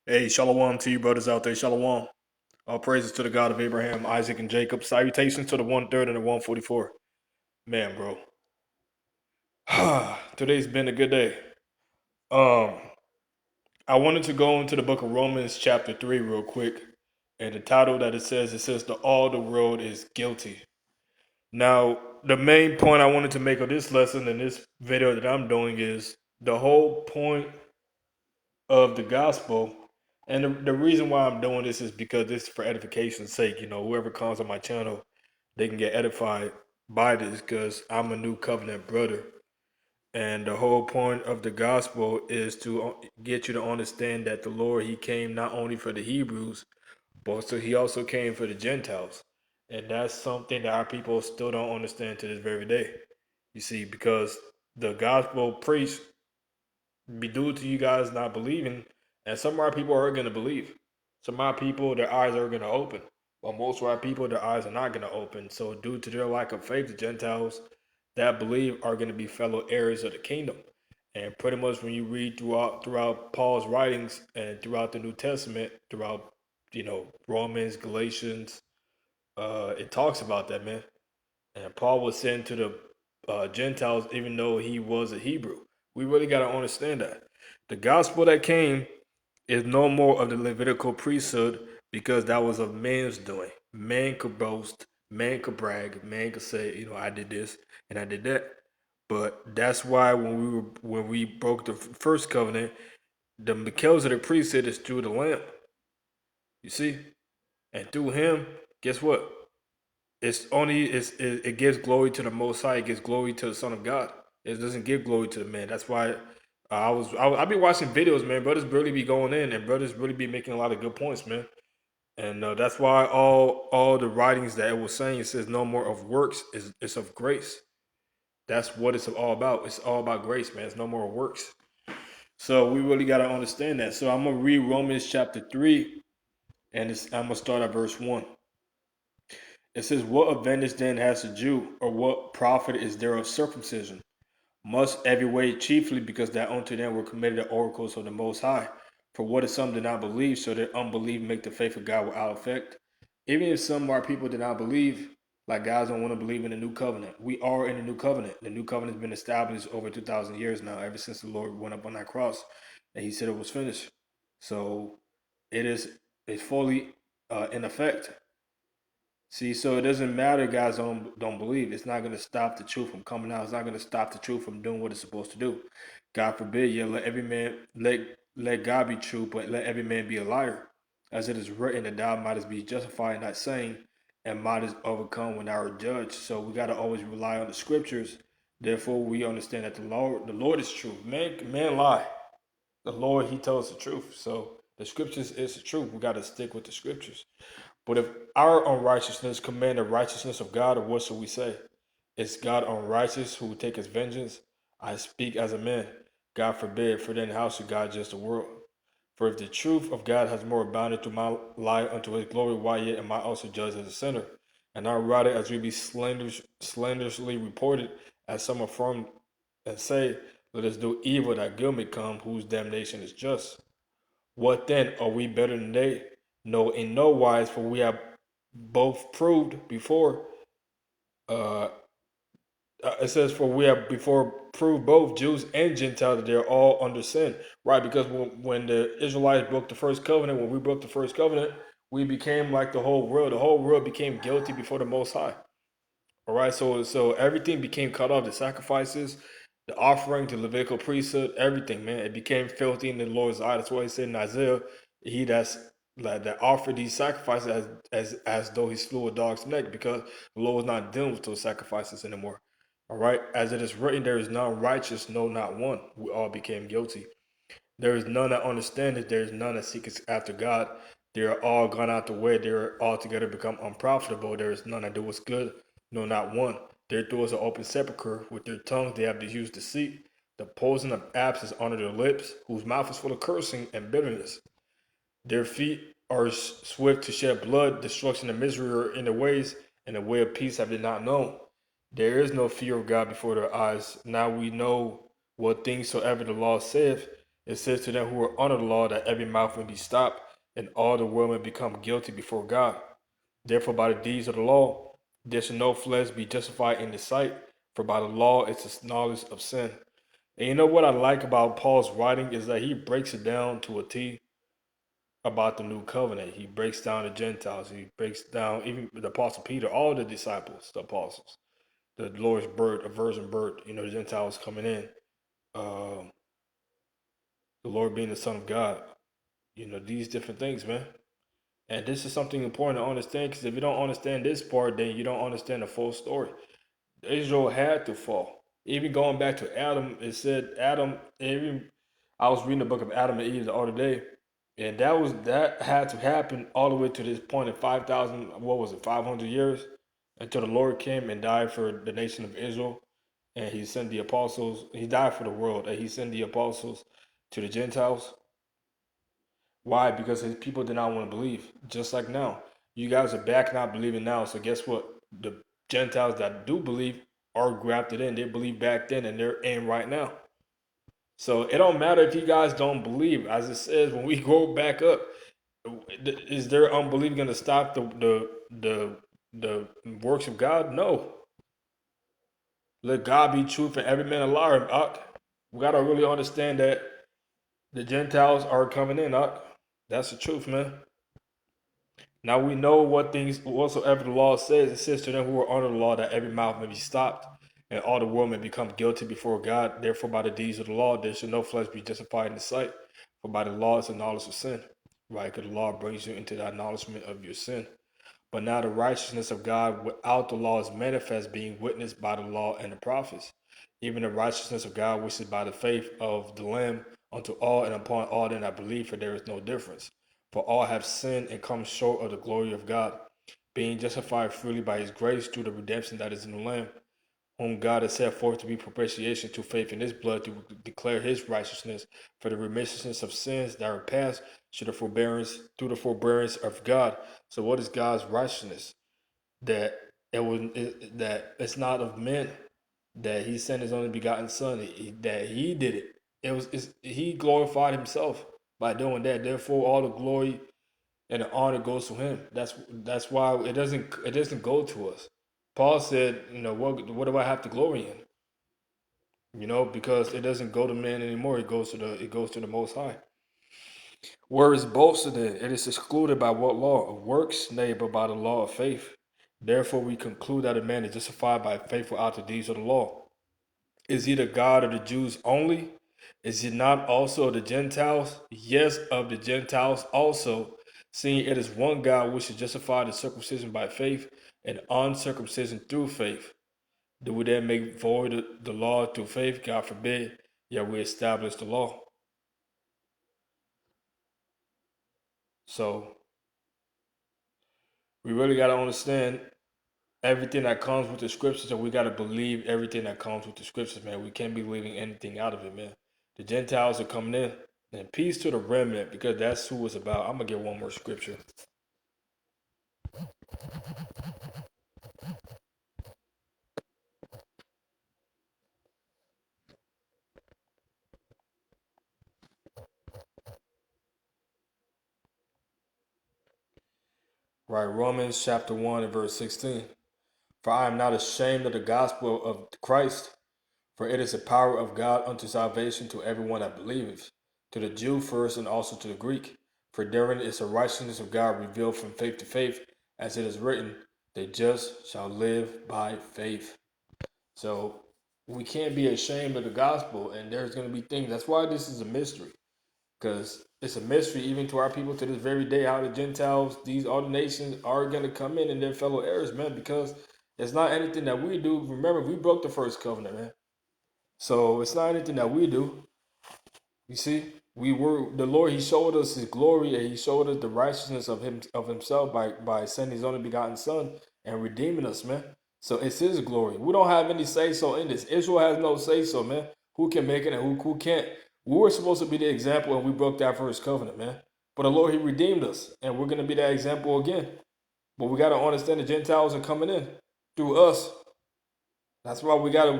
Hey, shalom to you brothers out there. Shalom. All praises to the God of Abraham, Isaac, and Jacob. Salutations to the 1/3 and the 144. Man, bro. Today's been a good day. Um, I wanted to go into the book of Romans, chapter 3, real quick. And the title that it says, all the world is guilty. Now, the main point I wanted to make of this lesson and this video that I'm doing is the whole point of the gospel. And the reason why I'm doing this is because this is for edification's sake. You know, whoever comes on my channel, they can get edified by this because I'm a new covenant brother. And the whole point of the gospel is to get you to understand that the Lord, He came not only for the Hebrews, but He also came for the Gentiles. And that's something that our people still don't understand to this very day. You see, because the gospel preached be due to you guys not believing, and some of our people are going to believe. Some of our people, their eyes are going to open. But most of our people, their eyes are not going to open. So, due to their lack of faith, the Gentiles that believe are going to be fellow heirs of the kingdom. And pretty much when you read throughout Paul's writings and throughout the New Testament, throughout Romans, Galatians, it talks about that, man. And Paul was sent to the Gentiles, even though he was a Hebrew. We really got to understand that. The gospel that came is no more of the Levitical priesthood because that was of man's doing. Man could boast, man could brag, man could say, I did this and I did that. But that's why when we broke the first covenant, the Melchizedek priesthood is through the Lamb. You see, and through him, guess what? It gives glory to the Most High. It gives glory to the Son of God. It doesn't give glory to the man. That's why I be watching videos, man. Brothers really be going in, and brothers really be making a lot of good points, man. And that's why all the writings that it was saying, it says no more of works, it's of grace. That's what it's all about. It's all about grace, man. It's no more works. So we really got to understand that. So I'm gonna read Romans chapter 3, and I'm gonna start at verse 1. It says, what advantage then has the Jew, or what profit is there of circumcision? Must every way chiefly because that unto them were committed the oracles of the Most High. For what if some did not believe, so that unbelief make the faith of God without effect? Even if some of our people did not believe, like guys don't want to believe in the new covenant. We are in the new covenant. The new covenant has been established over 2,000 years now, ever since the Lord went up on that cross and He said it was finished. So it's fully in effect. See, so it doesn't matter, guys don't believe. It's not gonna stop the truth from coming out. It's not gonna stop the truth from doing what it's supposed to do. God forbid, yeah, let every man let God be true, but let every man be a liar. As it is written that thou mightest be justified in thy saying, and mightest overcome when thou art judged. So we gotta always rely on the scriptures. Therefore, we understand that the Lord is true. Man lie. The Lord, He tells the truth. So the scriptures is the truth. We gotta stick with the scriptures. But if our unrighteousness command the righteousness of God, what shall we say? Is God unrighteous who will take his vengeance? I speak as a man. God forbid, for then how should God judge the world? For if the truth of God has more abounded through my lie unto his glory, why yet am I also judged as a sinner? And I write it as we be slanderously reported, as some affirm and say, let us do evil that good may come, whose damnation is just. What then? Are we better than they? No, in no wise, for we have both proved before. Uh, it says, for we have before proved both Jews and Gentiles that they're all under sin. Right? Because when the Israelites broke the first covenant, when we broke the first covenant, we became like the whole world. The whole world became guilty before the Most High. All right, so everything became cut off. The sacrifices, the offering, the Levitical priesthood, everything, man, it became filthy in the Lord's eye. That's why He said in Isaiah, He that's like that offered these sacrifices as though He slew a dog's neck, because the Lord was not dealing with those sacrifices anymore. All right, as it is written, there is none righteous, no, not one. We all became guilty. There is none that understandeth, there is none that seeketh after God. They are all gone out the way, they are altogether become unprofitable. There is none that doeth good, no, not one. Their doors are open sepulchre, with their tongues they have used deceit. The poison of apes is under their lips, whose mouth is full of cursing and bitterness. Their feet are swift to shed blood, destruction and misery are in their ways, and the way of peace have they not known. There is no fear of God before their eyes. Now we know what things soever the law saith, It says to them who are under the law that every mouth may be stopped, and all the world may become guilty before God. Therefore, by the deeds of the law, there shall no flesh be justified in the sight, for by the law is the knowledge of sin. And you know what I like about Paul's writing is that he breaks it down to a T about the new covenant. He breaks down the Gentiles. He breaks down even the Apostle Peter, all the disciples, the apostles, the Lord's birth, a virgin birth. You know, the Gentiles coming in, um, the Lord being the Son of God. You know, these different things, man. And this is something important to understand because if you don't understand this part, then you don't understand the full story. Israel had to fall. Even going back to Adam, it said Adam. Even I was reading the book of Adam and Eve the other day, and that had to happen all the way to this point in 5,000. What was it? 500 years until the Lord came and died for the nation of Israel, and He sent the apostles. He died for the world, and He sent the apostles to the Gentiles. Why? Because His people did not want to believe. Just like now, you guys are back not believing now. So guess what? The Gentiles that do believe are grafted in. They believe back then, and they're in right now. So it don't matter if you guys don't believe. As it says, when we go back up, is their unbelief going to stop the works of God? No. Let God be truth and every man a liar. We gotta really understand that the Gentiles are coming in. That's the truth, man. Now we know what things whatsoever the law says. It says to them who are under the law that every mouth may be stopped, and all the world may become guilty before God. Therefore, by the deeds of the law, there should no flesh be justified in the sight. For by the law is the knowledge of sin, right? Because the law brings you into the acknowledgement of your sin. But now the righteousness of God without the law is manifest, being witnessed by the law and the prophets, even the righteousness of God which is by the faith of the Lamb unto all and upon all that believe, for there is no difference. For all have sinned and come short of the glory of God, being justified freely by his grace through the redemption that is in the Lamb, whom God has set forth to be propitiation to faith in his blood, to declare his righteousness for the remission of sins that are past through the forbearance of God. So what is God's righteousness? That that it's not of men, that he sent his only begotten son, that he did it. He glorified himself by doing that. Therefore all the glory and the honor goes to him. That's why it doesn't go to us. Paul said, what do I have to glory in? Because it doesn't go to man anymore. It goes to the Most High. Where is boasted in? It is excluded by what law? Of works? Nay, but by the law of faith. Therefore we conclude that a man is justified by faith without the deeds of the law. Is he the God of the Jews only? Is he not also of the Gentiles? Yes, of the Gentiles also, seeing it is one God which is justified the circumcision by faith and uncircumcision through faith. Do we then make void the law through faith? God forbid. Yet we establish the law. So we really got to understand everything that comes with the scriptures, and we got to believe everything that comes with the scriptures, man. We can't be leaving anything out of it, man. The Gentiles are coming in. And peace to the remnant, because that's who it's about. I'm going to get one more scripture. Right, Romans chapter 1 and verse 16. For I am not ashamed of the gospel of Christ, for it is the power of God unto salvation to everyone that believeth, to the Jew first and also to the Greek. For therein is the righteousness of God revealed from faith to faith, as it is written, the just shall live by faith. So we can't be ashamed of the gospel, and there's going to be things. That's why this is a mystery, because it's a mystery even to our people to this very day how the Gentiles, these other nations, are going to come in and their fellow heirs, man, because it's not anything that we do. Remember, we broke the first covenant, man. So it's not anything that we do. You see, we were the Lord. He showed us His glory, and He showed us the righteousness of Himself by sending His only begotten Son and redeeming us, man. So it's His glory. We don't have any say so in this. Israel has no say so, man. Who can make it and who can't? We were supposed to be the example, and we broke that first covenant, man. But the Lord, He redeemed us, and we're gonna be that example again. But we gotta understand the Gentiles are coming in through us. That's why we gotta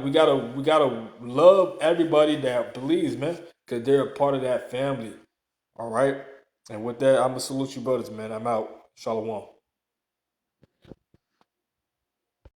love everybody that believes, man. because they're a part of that family. All right. And with that, I'm gonna salute you, brothers, man. I'm out. Shalom.